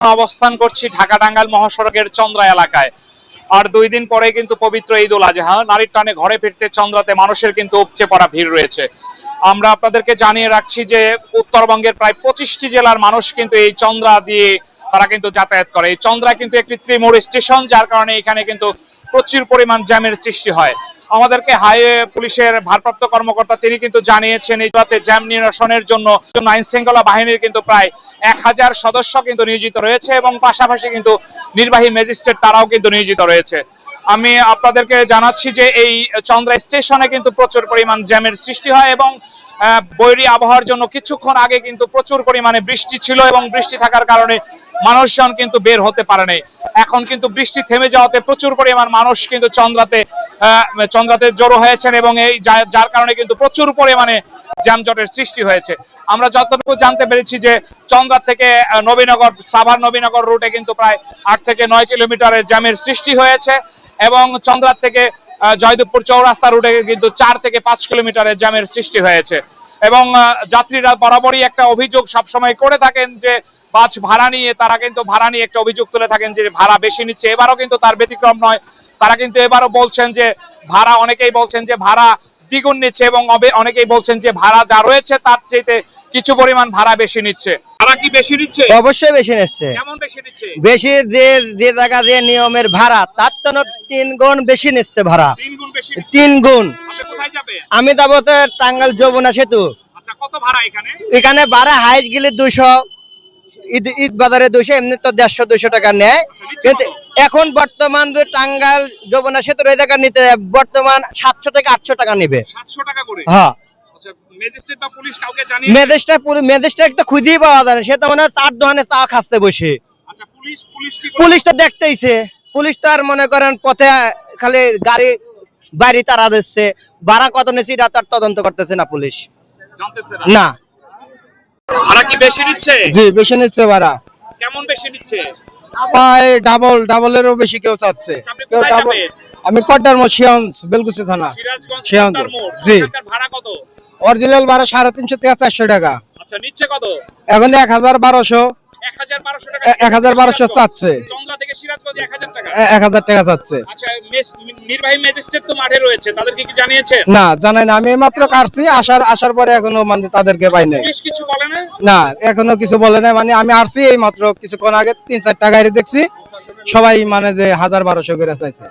অবস্থান করছি ঢাকা টাঙ্গাইল মহাসড়কের চন্দ্রা এলাকায়। আর 2 দিন পরে কিন্তু পবিত্র ঈদ উল আজহা। নারীর টানে ঘরে ফিরতে চন্দ্রাতে মানুষের কিন্তু উপচে পড়া ভিড় রয়েছে। আমরা আপনাদেরকে জানিয়ে রাখছি যে উত্তরবঙ্গের প্রায় 25টি জেলার মানুষ কিন্তু এই চন্দ্রা দিয়ে তারা কিন্তু যাতায়াত করে। এই চন্দ্রা কিন্তু একটি ত্রিমোড় স্টেশন, যার কারণে এখানে কিন্তু প্রচুর পরিমাণ জ্যামের সৃষ্টি হয়। আমাদেরকে হাইওয়ে পুলিশের ভারপ্রাপ্ত কর্মকর্তা তিনি কিন্তু জানিয়েছেন এই রাতে জ্যাম নিরসনের জন্য আইন শৃঙ্খলা বাহিনীর কিন্তু প্রায় 1000 সদস্য কিন্তু নিয়োজিত রয়েছে এবং পাশাপাশি কিন্তু নির্বাহী ম্যাজিস্ট্রেট তারাও কিন্তু নিয়োজিত রয়েছে। আমি আপনাদেরকে জানাচ্ছি যে এই চন্দ্রা স্টেশনে কিন্তু প্রচুর পরিমাণ জ্যামের সৃষ্টি হয় এবং বৈরী আবহাওয়ার জন্য কিছুক্ষণ আগে কিন্তু প্রচুর পরিমাণে বৃষ্টি ছিল এবং বৃষ্টি থাকার কারণে মানুষজন কিন্তু বের হতে পারে নাই। এখন কিন্তু বৃষ্টি থেমে যাওয়াতে প্রচুর পরিমাণ মানুষ কিন্তু চন্দ্রাতে জড়ো হয়েছেন এবং এই যার কারণে কিন্তু প্রচুর পরিমাণে যানজটের সৃষ্টি হয়েছে। আমরা যতটুকু জানতে পেরেছি যে চন্দ্রা থেকে নবীনগর সাভার নবীনগর রুটে কিন্তু প্রায় 8 থেকে 9 কিলোমিটারের জ্যামের সৃষ্টি হয়েছে এবং চন্দ্রা থেকে জয়দেবপুর চৌরাস্তা রুটে কিন্তু 4 থেকে 5 কিলোমিটারের জ্যামের সৃষ্টি হয়েছে। এবং যাত্রীরা বরাবরই একটা অভিযোগ সবসময় করে থাকেন যে বাস ভাড়া নিয়ে তারা কিন্তু ভাড়া নিয়ে একটা অভিযোগ তুলে থাকেন যে ভাড়া বেশি নিচ্ছে। এবারও কিন্তু তার ব্যতিক্রম নয়। তারা কিন্তু এবারও বলছেন যে ভাড়া, অনেকেই বলছেন যে ভাড়া দ্বিগুণ নিচ্ছে এবং অনেকেই বলছেন যে ভাড়া যা রয়েছে তার চাইতে কিছু পরিমাণ ভাড়া বেশি নিচ্ছে। ভাড়া কি বেশি নিচ্ছে? অবশ্যই বেশি নিচ্ছে। কেমন বেশি নিচ্ছে? বেশি যে জায়গা যে নিয়মের ভাড়া তার তো 3 গুণ বেশি নিচ্ছে ভাড়া। 3 গুণ বেশি? 3 গুণ। আপনি কোথায় যাবেন? আমি যাবো তো টাঙ্গাইল যমুনা সেতু। আচ্ছা, কত ভাড়া এখানে? এখানে ভাড়া হাইস গেলে 200, ঈদ বাজারে 200, এমনি তো 150-200 টাকা নেয়। কিন্তু এখন বর্তমান যে টাঙ্গাইল যমুনা সেতুর এই জায়গা নিতে বর্তমান 700 থেকে 800 টাকা নেবে। 700 টাকা করে? হ্যাঁ। আচ্ছা, ম্যাজিস্ট্রেট বা পুলিশ কাউকে জানিয়ে? ম্যাজিস্ট্রেট তো খুঁজেই পাওয়া যায় না, সে তো মনে হয় তার দোকানে চা খাচ্ছে বসে। আচ্ছা, পুলিশ কি? পুলিশ তো দেখতেইছে। পুলিশ তো আর মনে করেন পথে খালি গাড়ি বাইরে তারা দিচ্ছে, ভাড়া কত নিচ্ছে এটা তার তদন্ত করতেছে না পুলিশ। জানতেছে না। ভাড়া কি বেশি নিচ্ছে? জি, বেশি নিচ্ছে ভাড়া। কেমন বেশি নিচ্ছে? ডাবলেরও বেশি কেউ চাচ্ছে। আপনি কোথায় যাবেন? আমি কটার শিয়ঞ্জ বেলকুচি থানা। সিরাজগঞ্জ সিরাজগঞ্জ। কোটার মোড়। জি। এখানকার ভাড়া কত? অরিজিনাল ভাড়া 350 থেকে 400 টাকা। আচ্ছা, নিচ্ছে কত? এখন 1000-1200। 1200 টাকা। 1200 চাচ্ছে। চন্দ্রা থেকে সিরাজগঞ্জ 1000 টাকা। 1000 টাকা চাচ্ছে। আচ্ছা, নির্বাহী ম্যাজিস্ট্রেট তো মাঠে রয়েছে, তাদেরকে কি জানিয়েছেন? না, জানাই না। আমি মাত্র কাটছি, আসার পরে এখনো মানে তাদেরকে পাই নাই। পুলিশ কিছু বলে না? না, এখনো কিছু বলে না। মানে আমি আসছি এই মাত্র কিছুক্ষণ আগে, 3-4টা গাড়ি দেখছি, সবাই মানে যে 1000-1200 করে চাইছে।